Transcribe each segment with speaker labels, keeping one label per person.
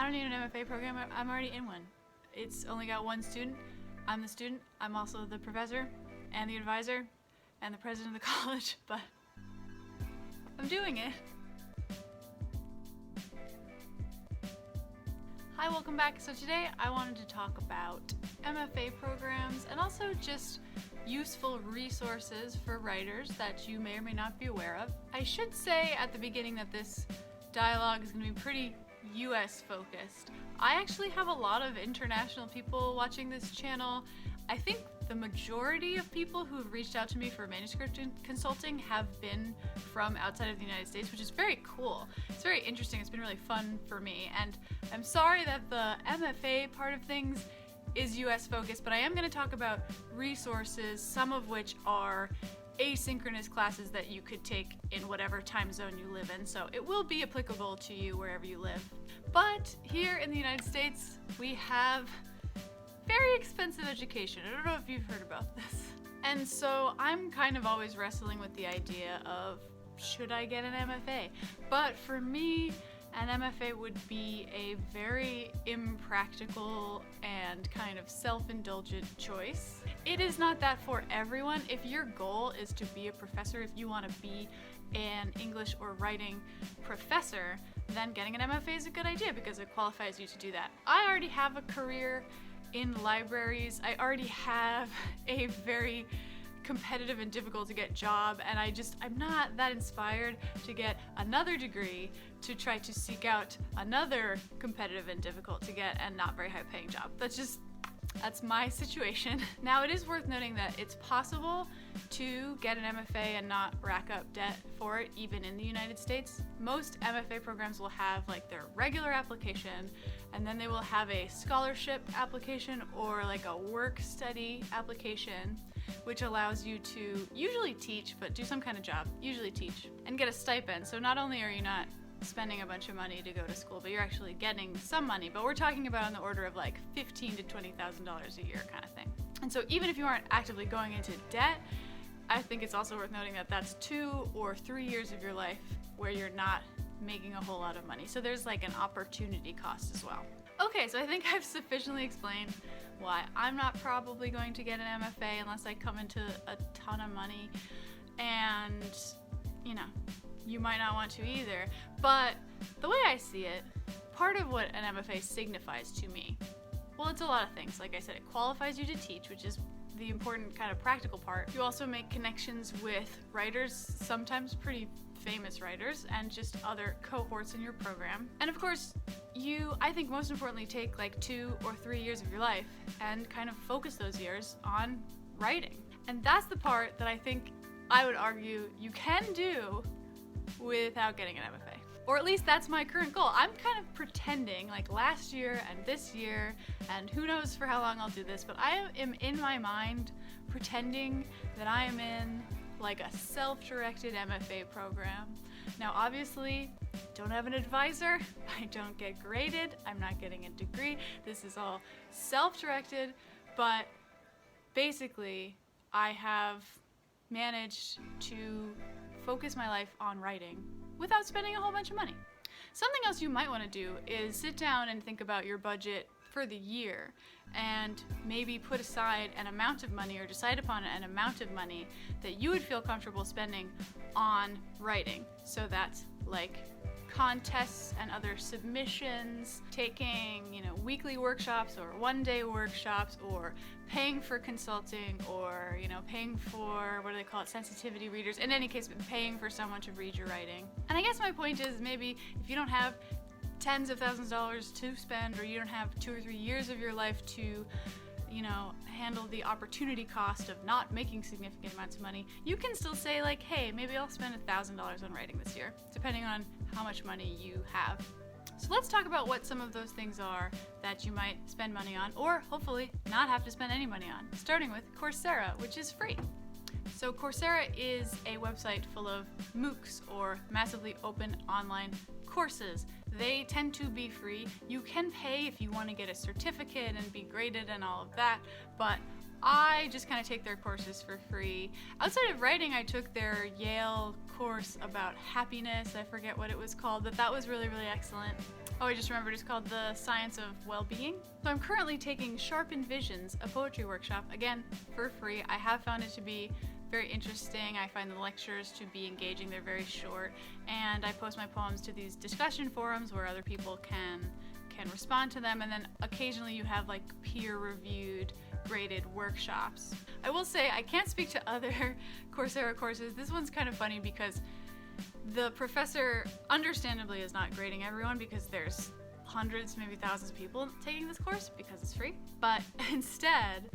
Speaker 1: don't need an MFA program, I'm already in one. It's only got one student. I'm the student. I'm also the professor and the advisor and the president of the college, but I'm doing it. Hi, welcome back. So today I wanted to talk about MFA programs and also just useful resources for writers that you may or may not be aware of. I should say at the beginning that this dialogue is going to be pretty US focused. I actually have a lot of international people watching this channel. I think the majority of people who have reached out to me for manuscript consulting have been from outside of the United States, which is very cool. It's very interesting. It's been really fun for me. And I'm sorry that the MFA part of things is US focused, but I am going to talk about resources, some of which are asynchronous classes that you could take in whatever time zone you live in, so it will be applicable to you wherever you live. But here in the United States, we have very expensive education. I don't know if you've heard about this. And so I'm kind of always wrestling with the idea of, should I get an MFA? But for me, an MFA would be a very impractical and kind of self-indulgent choice. It is not that for everyone. If your goal is to be a professor, if you want to be an English or writing professor, then getting an MFA is a good idea because it qualifies you to do that. I already have a career in libraries. I already have a very competitive and difficult to get job, and I'm not that inspired to get another degree to try to seek out another competitive and difficult to get and not very high paying job. That's my situation. Now, it is worth noting that it's possible to get an MFA and not rack up debt for it, even in the United States. Most MFA programs will have like their regular application, and then they will have a scholarship application or like a work study application, which allows you to usually teach, but do some kind of job, usually teach, and get a stipend. So not only are you not spending a bunch of money to go to school, but you're actually getting some money. But we're talking about on the order of like $15,000 to $20,000 a year kind of thing. And so even if you aren't actively going into debt, I think it's also worth noting that that's 2 or 3 years of your life where you're not making a whole lot of money. So there's like an opportunity cost as well. Okay, so I think I've sufficiently explained why I'm not probably going to get an MFA unless I come into a ton of money. And, you might not want to either. But the way I see it, part of what an MFA signifies to me, well, it's a lot of things. Like I said, it qualifies you to teach, which is the important kind of practical part. You also make connections with writers, sometimes pretty famous writers, and just other cohorts in your program. And of course, you, I think most importantly, take like 2 or 3 years of your life and kind of focus those years on writing. And that's the part that I think I would argue you can do without getting an MFA. Or at least that's my current goal. I'm kind of pretending like last year and this year, and who knows for how long I'll do this, but I am in my mind pretending that I am in like a self-directed MFA program. Now obviously, I don't have an advisor, I don't get graded, I'm not getting a degree. This is all self-directed, but basically I have managed to focus my life on writing without spending a whole bunch of money. Something else you might want to do is sit down and think about your budget for the year and maybe put aside an amount of money or decide upon an amount of money that you would feel comfortable spending on writing. So that's like contests and other submissions, taking, weekly workshops or one-day workshops, or paying for consulting, or, paying for, what do they call it, sensitivity readers. In any case, paying for someone to read your writing. And I guess my point is, maybe if you don't have tens of thousands of dollars to spend, or you don't have 2 or 3 years of your life to, handle the opportunity cost of not making significant amounts of money, you can still say like, hey, maybe I'll spend $1,000 on writing this year, depending on how much money you have. So let's talk about what some of those things are that you might spend money on, or hopefully not have to spend any money on, starting with Coursera, which is free. So Coursera is a website full of MOOCs, or massively open online courses, they tend to be free. You can pay if you want to get a certificate and be graded and all of that, but I just kind of take their courses for free. Outside of writing, I took their Yale course about happiness. I forget what it was called, but that was really, really excellent. Oh, I just remembered, it's called The Science of Well-Being. So I'm currently taking Sharpened Visions, a poetry workshop, again, for free. I have found it to be very interesting. I find the lectures to be engaging. They're very short, and I post my poems to these discussion forums where other people can respond to them, and then occasionally you have like peer-reviewed graded workshops. I will say I can't speak to other Coursera courses. This one's kind of funny because the professor understandably is not grading everyone because there's hundreds, maybe thousands of people taking this course because it's free, but instead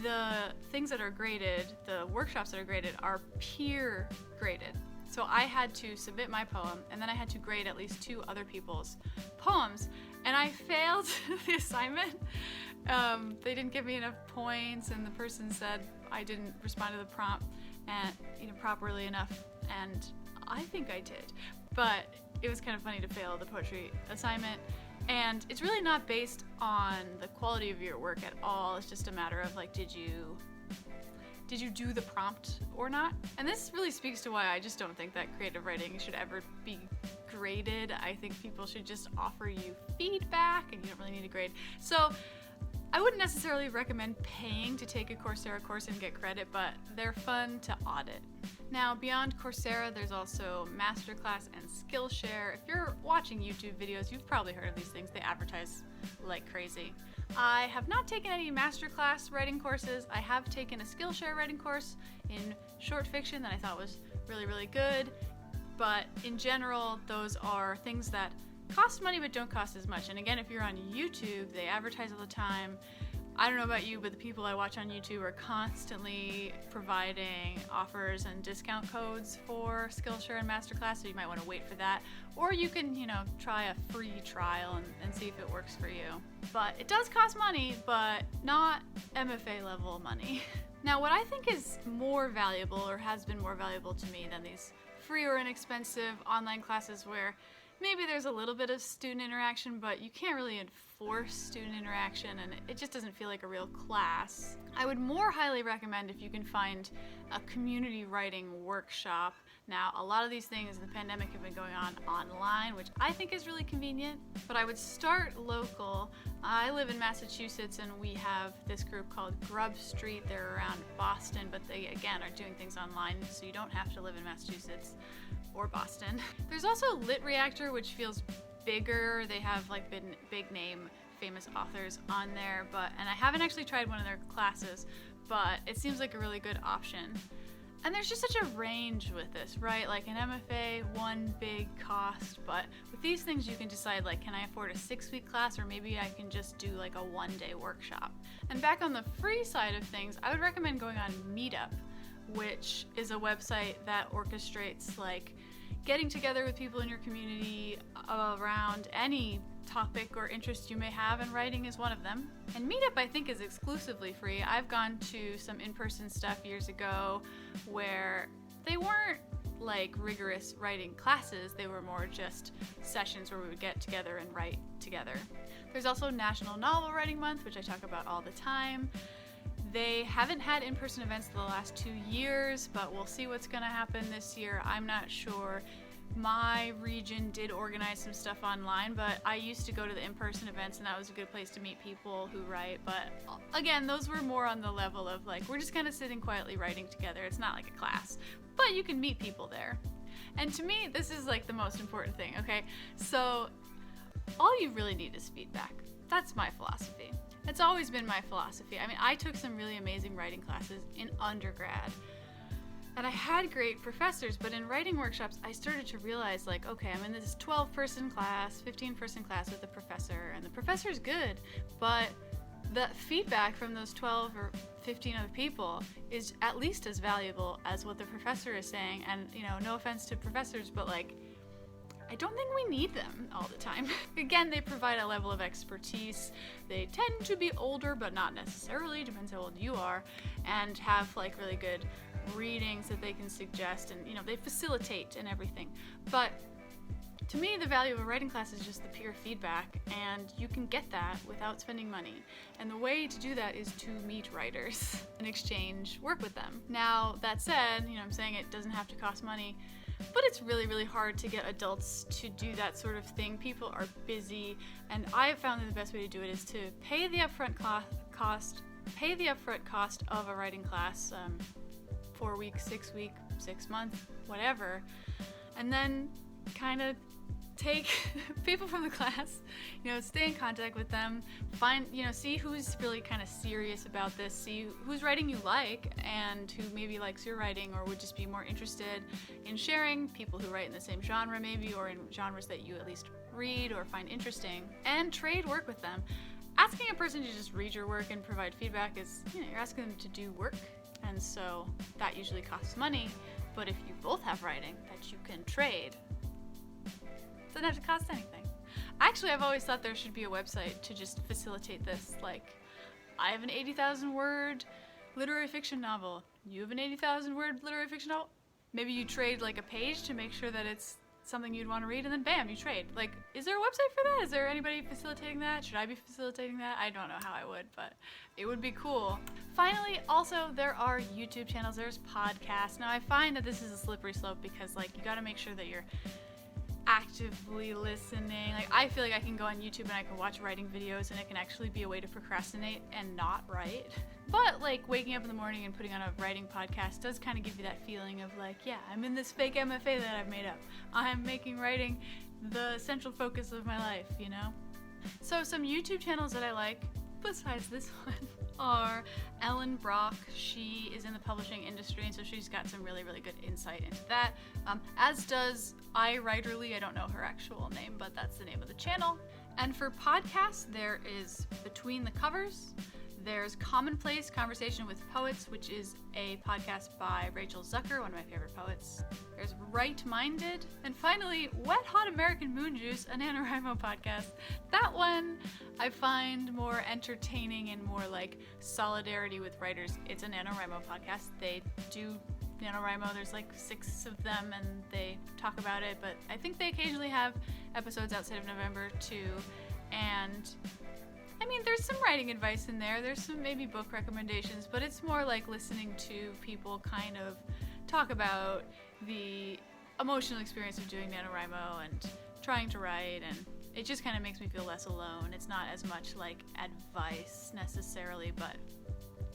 Speaker 1: the things that are graded, the workshops that are graded, are peer graded. So I had to submit my poem, and then I had to grade at least 2 other people's poems, and I failed the assignment. They didn't give me enough points, and the person said I didn't respond to the prompt and properly enough, and I think I did. But it was kind of funny to fail the poetry assignment. And it's really not based on the quality of your work at all. It's just a matter of like, did you do the prompt or not? And this really speaks to why I just don't think that creative writing should ever be graded. I think people should just offer you feedback, and you don't really need a grade. So I wouldn't necessarily recommend paying to take a Coursera course and get credit, but they're fun to audit. Now, beyond Coursera, there's also Masterclass and Skillshare. If you're watching YouTube videos, you've probably heard of these things. They advertise like crazy. I have not taken any Masterclass writing courses. I have taken a Skillshare writing course in short fiction that I thought was really, really good. But in general, those are things that cost money but don't cost as much. And again, if you're on YouTube, they advertise all the time. I don't know about you, but the people I watch on YouTube are constantly providing offers and discount codes for Skillshare and Masterclass, so you might want to wait for that. Or you can, try a free trial and see if it works for you. But it does cost money, but not MFA level money. Now, what I think is more valuable, or has been more valuable to me than these free or inexpensive online classes where maybe there's a little bit of student interaction, but you can't really enforce student interaction, and it just doesn't feel like a real class. I would more highly recommend if you can find a community writing workshop. Now, a lot of these things in the pandemic have been going on online, which I think is really convenient, but I would start local. I live in Massachusetts, and we have this group called Grub Street. They're around Boston, but they, again, are doing things online, so you don't have to live in Massachusetts or Boston. There's also Lit Reactor, which feels bigger. They have like big name famous authors on there, and I haven't actually tried one of their classes, but it seems like a really good option. And there's just such a range with this, right? Like an MFA, one big cost, but with these things you can decide, like, can I afford a 6-week class, or maybe I can just do like a 1-day workshop. And back on the free side of things, I would recommend going on Meetup, which is a website that orchestrates like getting together with people in your community around any topic or interest you may have, and writing is one of them. And Meetup, I think, is exclusively free. I've gone to some in-person stuff years ago where they weren't like rigorous writing classes, they were more just sessions where we would get together and write together. There's also National Novel Writing Month, which I talk about all the time. They haven't had in-person events the last 2 years, but we'll see what's gonna happen this year. I'm not sure. My region did organize some stuff online, but I used to go to the in-person events, and that was a good place to meet people who write. But again, those were more on the level of like, we're just kind of sitting quietly writing together. It's not like a class, but you can meet people there. And to me, this is like the most important thing, okay? So all you really need is feedback. That's my philosophy. It's always been my philosophy. I mean, I took some really amazing writing classes in undergrad, and I had great professors, but in writing workshops, I started to realize, like, okay, I'm in this 12-person class, 15-person class with a professor, and the professor's good, but the feedback from those 12 or 15 other people is at least as valuable as what the professor is saying. And, no offense to professors, but like, I don't think we need them all the time. Again, they provide a level of expertise. They tend to be older, but not necessarily, depends how old you are, and have like really good readings that they can suggest, and they facilitate and everything. But To me, the value of a writing class is just the peer feedback, and you can get that without spending money. And the way to do that is to meet writers and exchange work with them. Now, that said, I'm saying it doesn't have to cost money, but it's really, really hard to get adults to do that sort of thing. People are busy, and I have found that the best way to do it is to pay the upfront cost of a writing class, 4 weeks, 6 weeks, 6 months, whatever, and then kind of take people from the class, stay in contact with them, see who's really kind of serious about this, see whose writing you like and who maybe likes your writing or would just be more interested in sharing, people who write in the same genre maybe, or in genres that you at least read or find interesting, and trade work with them. Asking a person to just read your work and provide feedback is, you're asking them to do work, and so that usually costs money. But if you both have writing that you can trade, it doesn't have to cost anything. Actually, I've always thought there should be a website to just facilitate this. Like, I have an 80,000 word literary fiction novel. You have an 80,000 word literary fiction novel. Maybe you trade like a page to make sure that it's something you'd want to read, and then bam, you trade. Like, is there a website for that? Is there anybody facilitating that? Should I be facilitating that? I don't know how I would, but it would be cool. Finally, also, there are YouTube channels, there's podcasts. Now, I find that this is a slippery slope because, you gotta make sure that you're actively listening. I feel like I can go on YouTube and I can watch writing videos, and it can actually be a way to procrastinate and not write. But waking up in the morning and putting on a writing podcast does kind of give you that feeling of yeah, I'm in this fake MFA that I've made up. I'm making writing the central focus of my life, So some YouTube channels that I like, besides this one, are Ellen Brock. She is in the publishing industry, and so she's got some really, really good insight into that. As does iWriterly. I don't know her actual name, but that's the name of the channel. And for podcasts, there is Between the Covers. There's Commonplace Conversation with Poets, which is a podcast by Rachel Zucker, one of my favorite poets. There's Right Minded. And finally, Wet Hot American Moon Juice, a NaNoWriMo podcast. That one I find more entertaining and more solidarity with writers. It's a NaNoWriMo podcast. They do NaNoWriMo. There's 6 of them, and they talk about it, but I think they occasionally have episodes outside of November too. And there's some writing advice in there. There's some maybe book recommendations, but it's more like listening to people kind of talk about the emotional experience of doing NaNoWriMo and trying to write, and it just kind of makes me feel less alone. It's not as much advice necessarily, but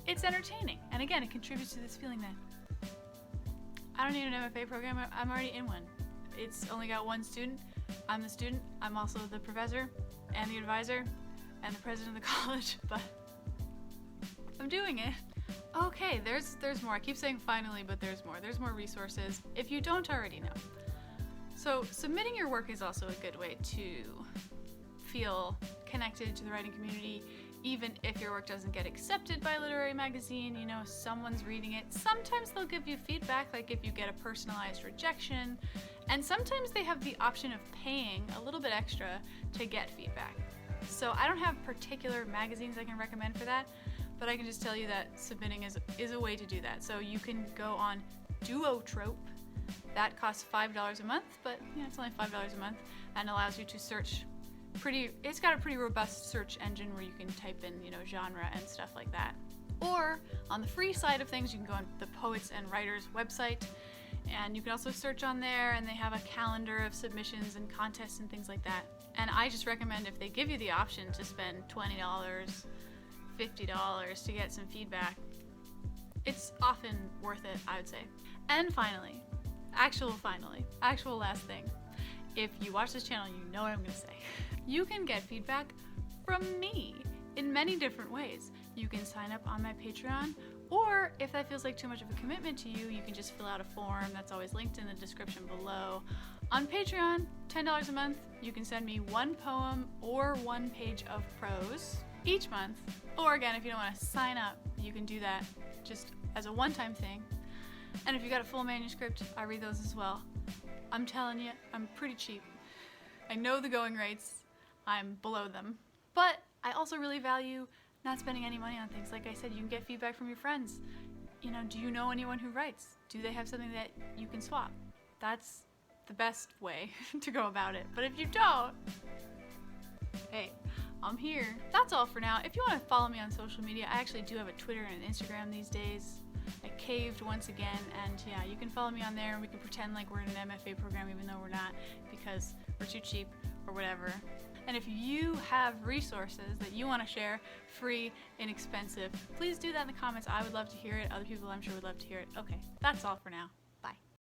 Speaker 1: it's entertaining. And again, it contributes to this feeling that I don't need an MFA program. I'm already in one. It's only got one student. I'm the student. I'm also the professor and the advisor and the president of the college, but I'm doing it. Okay, there's more. I keep saying finally, but there's more. There's more resources if you don't already know. So submitting your work is also a good way to feel connected to the writing community, even if your work doesn't get accepted by a literary magazine. Someone's reading it. Sometimes they'll give you feedback, if you get a personalized rejection, and sometimes they have the option of paying a little bit extra to get feedback. So I don't have particular magazines I can recommend for that, but I can just tell you that submitting is a way to do that. So you can go on Duotrope. That costs $5 a month, but it's only $5 a month, and allows you to search it's got a pretty robust search engine where you can type in, genre and stuff like that. Or on the free side of things, you can go on the Poets and Writers website, and you can also search on there, and they have a calendar of submissions and contests and things like that. And I just recommend, if they give you the option to spend $20, $50 to get some feedback, it's often worth it, I would say. And finally, actual last thing. If you watch this channel, you know what I'm going to say. You can get feedback from me in many different ways. You can sign up on my Patreon, or if that feels like too much of a commitment to you, you can just fill out a form that's always linked in the description below. On Patreon, $10 a month, you can send me one poem or one page of prose each month. Or again, if you don't want to sign up, you can do that just as a one-time thing. And if you got a full manuscript, I read those as well. I'm telling you, I'm pretty cheap. I know the going rates. I'm below them. But I also really value not spending any money on things. Like I said, you can get feedback from your friends. Do you know anyone who writes? Do they have something that you can swap? That's the best way to go about it. But if you don't, hey, I'm here. That's all for now. If you want to follow me on social media, I actually do have a Twitter and an Instagram these days. I caved once again, and yeah, you can follow me on there and we can pretend like we're in an MFA program even though we're not, because we're too cheap or whatever. And if you have resources that you want to share, free, inexpensive, please do that in the comments. I would love to hear it. Other people I'm sure would love to hear it. Okay, that's all for now.